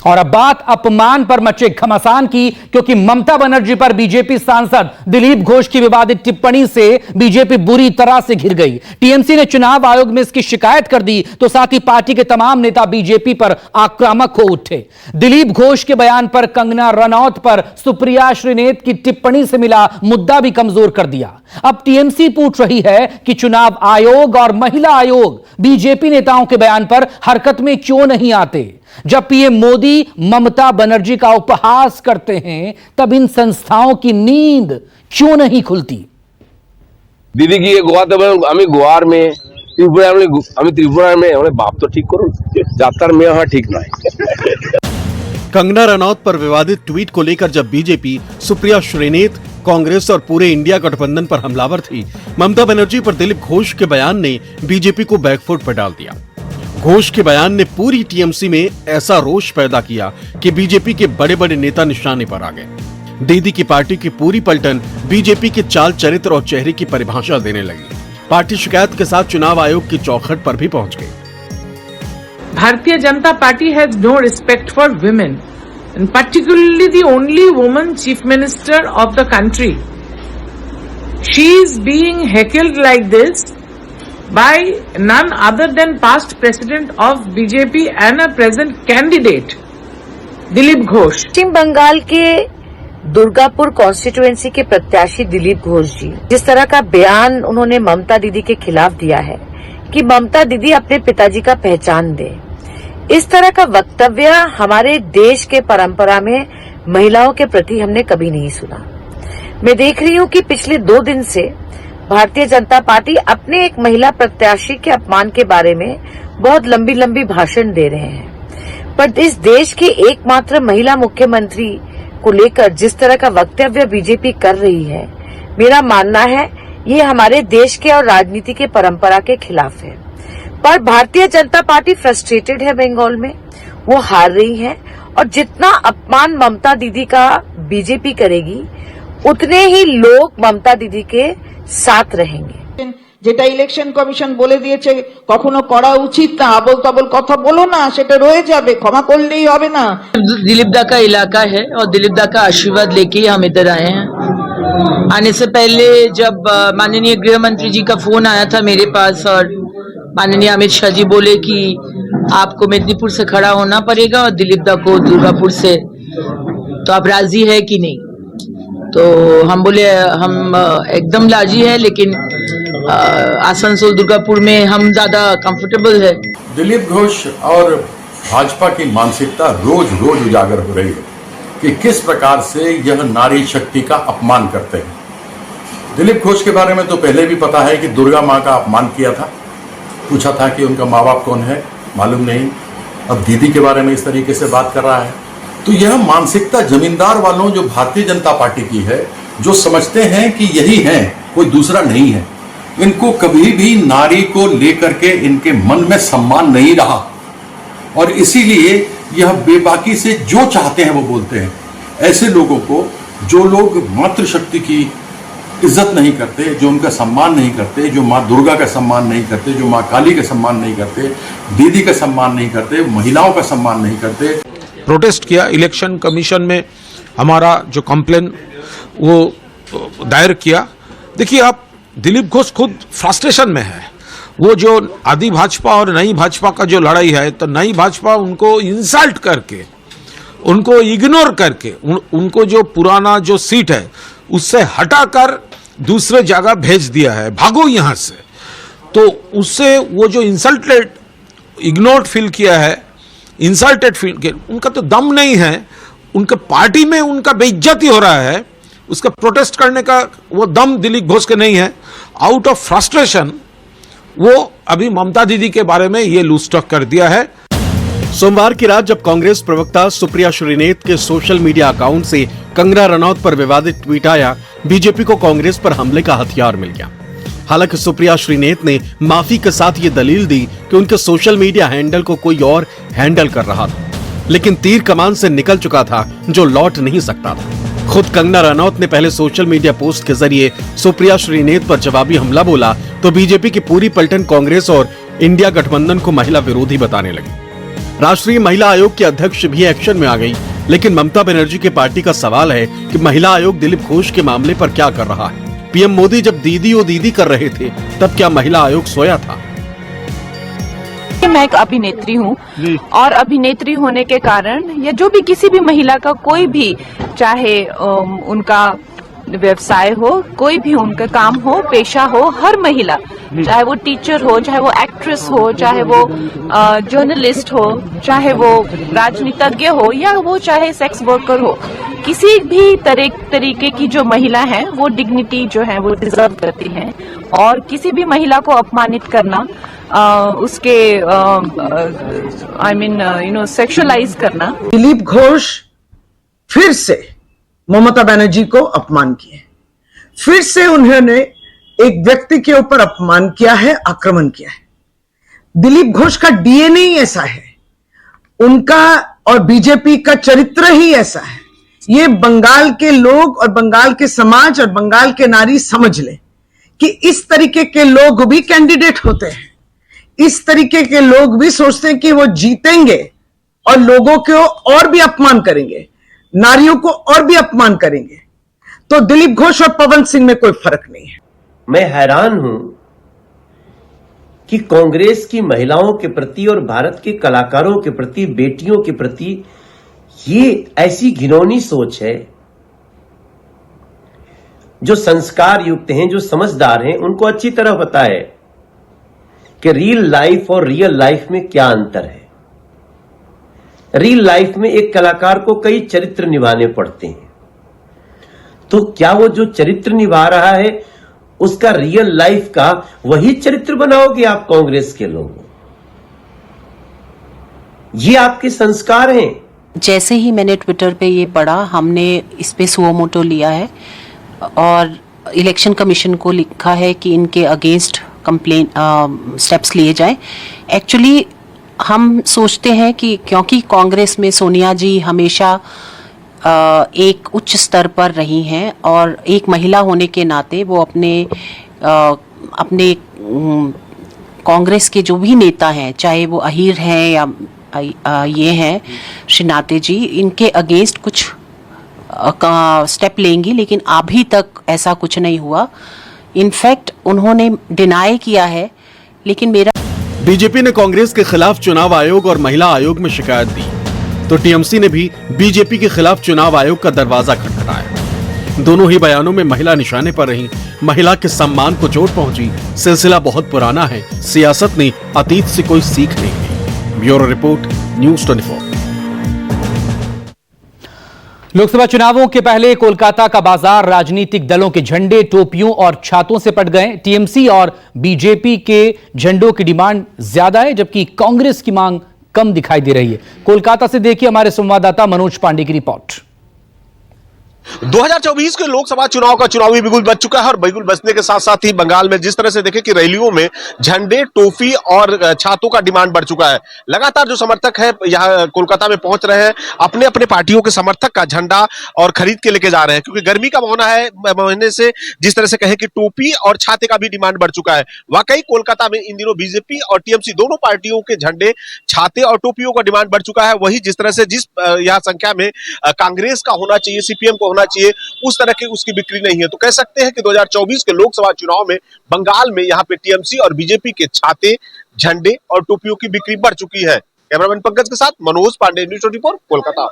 और अब बात अपमान पर मचे घमासान की, क्योंकि ममता बनर्जी पर बीजेपी सांसद दिलीप घोष की विवादित टिप्पणी से बीजेपी बुरी तरह से घिर गई। टीएमसी ने चुनाव आयोग में इसकी शिकायत कर दी तो साथ ही पार्टी के तमाम नेता बीजेपी पर आक्रामक हो उठे। दिलीप घोष के बयान पर कंगना रनौत पर सुप्रिया श्रीनेत की टिप्पणी से मिला मुद्दा भी कमजोर कर दिया। अब टीएमसी पूछ रही है कि चुनाव आयोग और महिला आयोग बीजेपी नेताओं के बयान पर हरकत में क्यों नहीं आते। जब पीएम मोदी ममता बनर्जी का उपहास करते हैं तब इन संस्थाओं की नींद क्यों नहीं खुलती। दीदी की गोवार में त्रिपुरा में बाप तो ठीक करो, जातर में यहाँ ठीक ना है। कंगना रनौत पर विवादित ट्वीट को लेकर जब बीजेपी, सुप्रिया श्रीनेत, कांग्रेस और पूरे इंडिया गठबंधन पर हमलावर थी, ममता बनर्जी पर दिलीप घोष के बयान ने बीजेपी को बैकफुट पर डाल दिया। घोष के बयान ने पूरी टीएमसी में ऐसा रोष पैदा किया कि बीजेपी के बड़े बड़े नेता निशाने पर आ गए। दीदी की पार्टी की पूरी पलटन बीजेपी के चाल चरित्र और चेहरे की परिभाषा देने लगी। पार्टी शिकायत के साथ चुनाव आयोग की चौखट पर भी पहुंच गई। Bharatiya Janata Party has no respect for women and particularly the only woman chief minister of the country. She is being heckled like this by none other than past president of BJP and a present candidate, Dilip Ghosh. पश्चिम बंगाल के Durgapur constituency के प्रत्याशी दिलीप घोष जी, जिस तरह का बयान उन्होंने ममता दीदी के खिलाफ दिया है कि ममता दीदी अपने पिताजी का पहचान दे, इस तरह का वक्तव्य हमारे देश के परंपरा में महिलाओं के प्रति हमने कभी नहीं सुना। मैं देख रही हूं कि पिछले 2 दिन से भारतीय जनता पार्टी अपने एक महिला प्रत्याशी के अपमान के बारे में बहुत लंबी लंबी भाषण दे रहे हैं, पर इस देश के एकमात्र महिला मुख्यमंत्री को लेकर जिस तरह का वक्तव्य बीजेपी कर रही है, मेरा मानना है ये हमारे देश के और राजनीति के परंपरा के खिलाफ है। पर भारतीय जनता पार्टी फ्रस्ट्रेटेड है, बंगाल में वो हार रही है और जितना अपमान ममता दीदी का बीजेपी करेगी उतने ही लोग ममता दीदी के साथ रहेंगे। যেটা ইলেকশন কমিশন বলে দিয়েছে কখনো করা উচিত না, আবল তাবল কথা বলো না, সেটা রয়ে যাবে, ক্ষমা করলেই হবে না। दिलीप दा का इलाका है और दिलीप दा का आशीर्वाद लेके ही हम इधर आए हैं। आने से पहले जब माननीय गृह मंत्री जी का फोन आया था मेरे पास और माननीय अमित शाह जी बोले कि आपको मेदिनीपुर से खड़ा होना पड़ेगा और दिलीप दा को दुर्गापुर से, तो आप राजी है कि नहीं? तो हम बोले हम एकदम राजी है, लेकिन आसनसोल दुर्गापुर में हम ज्यादा कंफर्टेबल है। दिलीप घोष और भाजपा की मानसिकता रोज रोज उजागर हो रही है कि किस प्रकार से यह नारी शक्ति का अपमान करते हैं। दिलीप घोष के बारे में तो पहले भी पता है कि दुर्गा माँ का अपमान किया था, पूछा था कि उनका माँ बाप कौन है, मालूम नहीं। अब दीदी के बारे में इस तरीके से बात कर रहा है, तो यह मानसिकता जमींदार वालों जो भारतीय जनता पार्टी की है, जो समझते हैं कि यही है, कोई दूसरा नहीं है। इनको कभी भी नारी को लेकर के इनके मन में सम्मान नहीं रहा और इसीलिए यह बेबाकी से जो चाहते हैं वो बोलते हैं। ऐसे लोगों को, जो लोग मातृशक्ति की इज्जत नहीं करते, जो उनका सम्मान नहीं करते, जो माँ दुर्गा का सम्मान नहीं करते, जो माँ काली का सम्मान नहीं करते, दीदी का सम्मान नहीं करते, महिलाओं का सम्मान नहीं करते। प्रोटेस्ट किया इलेक्शन कमीशन में, हमारा जो कंप्लेन वो दायर किया। देखिए, आप दिलीप घोष खुद फ्रस्ट्रेशन में है। वो जो आदि भाजपा और नई भाजपा का जो लड़ाई है, तो नई भाजपा उनको इंसल्ट करके, उनको इग्नोर करके, उनको जो पुराना जो सीट है उससे हटाकर दूसरे जगह भेज दिया है, भागो यहां से। तो उससे वो जो इंसल्टेड, इग्नोर्ड फील किया है, इंसल्टेड फील किया, उनका तो दम नहीं है, उनके पार्टी में उनका बेइज्जती हो रहा है, उसका प्रोटेस्ट करने का वो दम दिलीप घोष के नहीं है। आउट ऑफ फ्रस्ट्रेशन वो अभी ममता दीदी के बारे में ये लूज टॉक कर दिया है। सोमवार की रात जब कांग्रेस प्रवक्ता सुप्रिया श्रीनेत के सोशल मीडिया अकाउंट से कंगना रनौत पर विवादित ट्वीट आया, बीजेपी को कांग्रेस पर हमले का हथियार मिल गया। हालांकि सुप्रिया श्रीनेत ने माफी के साथ ये दलील दी कि उनके सोशल मीडिया हैंडल को कोई और हैंडल कर रहा था, लेकिन तीर कमान से निकल चुका था जो लौट नहीं सकता था। खुद कंगना रनौत ने पहले सोशल मीडिया पोस्ट के जरिए सुप्रिया श्रीनेत पर जवाबी हमला बोला तो बीजेपी की पूरी पलटन कांग्रेस और इंडिया गठबंधन को महिला विरोधी बताने लगी। राष्ट्रीय महिला आयोग की अध्यक्ष भी एक्शन में आ गई, लेकिन ममता बनर्जी के पार्टी का सवाल है कि महिला आयोग दिलीप घोष के मामले पर क्या कर रहा है। पीएम मोदी जब दीदी ओ दीदी कर रहे थे, तब क्या महिला आयोग सोया था? मैं एक अभिनेत्री हूँ और अभिनेत्री होने के कारण या जो भी किसी भी महिला का कोई भी चाहे उनका व्यवसाय हो, कोई भी उनका काम हो, पेशा हो, हर महिला चाहे वो टीचर हो, चाहे वो एक्ट्रेस हो, चाहे वो जर्नलिस्ट हो, चाहे वो राजनीतिज्ञ हो या वो चाहे सेक्स वर्कर हो, किसी भी तरीके की जो महिला है वो डिग्निटी जो है वो डिजर्व करती है। और किसी भी महिला को अपमानित करना, उसके सेक्सुअलाइज करना। दिलीप घोष फिर से ममता बनर्जी को अपमान किए, फिर से उन्होंने एक व्यक्ति के ऊपर अपमान किया है, आक्रमण किया है। दिलीप घोष का डीएनए ही ऐसा है, उनका और बीजेपी का चरित्र ही ऐसा है। ये बंगाल के लोग और बंगाल के समाज और बंगाल के नारी समझ ले कि इस तरीके के लोग भी कैंडिडेट होते हैं, इस तरीके के लोग भी सोचते हैं कि वो जीतेंगे और लोगों को और भी अपमान करेंगे, नारियों को और भी अपमान करेंगे। तो दिलीप घोष और पवन सिंह में कोई फर्क नहीं है। मैं हैरान हूं कि कांग्रेस की महिलाओं के प्रति और भारत के कलाकारों के प्रति, बेटियों के प्रति ये ऐसी घिनौनी सोच है। जो संस्कार युक्त हैं, जो समझदार हैं, उनको अच्छी तरह पता है कि रियल लाइफ और रियल लाइफ में क्या अंतर है। रियल लाइफ में एक कलाकार को कई चरित्र निभाने पड़ते हैं, तो क्या वो जो चरित्र निभा रहा है उसका रियल लाइफ का वही चरित्र बनाओगे आप कांग्रेस के लोग? ये आपके संस्कार हैं। जैसे ही मैंने ट्विटर पे ये पढ़ा, हमने इस पे सुओ मोटो लिया है और इलेक्शन कमीशन को लिखा है कि इनके अगेंस्ट कंप्लेन स्टेप्स लिए जाएं। एक्चुअली हम सोचते हैं कि क्योंकि कांग्रेस में सोनिया जी हमेशा एक उच्च स्तर पर रही हैं और एक महिला होने के नाते वो अपने कांग्रेस के जो भी नेता हैं, चाहे वो अहीर हैं या ये हैं श्री नाते जी, इनके अगेंस्ट कुछ स्टेप लेंगी, लेकिन अभी तक ऐसा कुछ नहीं हुआ। इनफैक्ट उन्होंने डिनाई किया है। लेकिन मेरा बीजेपी ने कांग्रेस के खिलाफ चुनाव आयोग और महिला आयोग में शिकायत दी, तो टीएमसी ने भी बीजेपी के खिलाफ चुनाव आयोग का दरवाजा खटखटाया। दोनों ही बयानों में महिला निशाने पर रही, महिला के सम्मान को चोट पहुंची। सिलसिला बहुत पुराना है, सियासत ने अतीत से कोई सीख नहीं ली। Bureau report, news 24। लोकसभा चुनावों के पहले कोलकाता का बाजार राजनीतिक दलों के झंडे, टोपियों और छातों से पट गए। टीएमसी और बीजेपी के झंडों की डिमांड ज्यादा है, जबकि कांग्रेस की मांग कम दिखाई दे रही है। कोलकाता से देखिए हमारे संवाददाता मनोज पांडे की रिपोर्ट। 2024 के लोकसभा चुनाव का चुनावी बिगुल बज चुका है और बिगुल बजने के साथ साथ ही बंगाल में जिस तरह से देखें कि रैलियों में झंडे, टोपी और छातों का डिमांड बढ़ चुका है। लगातार जो समर्थक है यहाँ कोलकाता में पहुंच रहे हैं, अपने अपने पार्टियों के समर्थक का झंडा और खरीद के लेके जा रहे हैं, क्योंकि गर्मी का महीने से जिस तरह से कहें कि टोपी और छाते का भी डिमांड बढ़ चुका है। वाकई कोलकाता में इन दिनों बीजेपी और टीएमसी दोनों पार्टियों के झंडे, छाते और टोपियों का डिमांड बढ़ चुका है। वही जिस तरह से जिस यहाँ संख्या में कांग्रेस का होना चाहिए, सीपीएम को होना चाहिए, उस तरह की उसकी बिक्री नहीं है। तो कह सकते हैं कि 2024 के लोकसभा चुनाव में बंगाल में यहाँ पे टीएमसी और बीजेपी के छाते, झंडे और टोपियों की बिक्री बढ़ चुकी है। कैमरामैन पंकज के साथ मनोज पांडे, न्यूज़ 24 कोलकाता।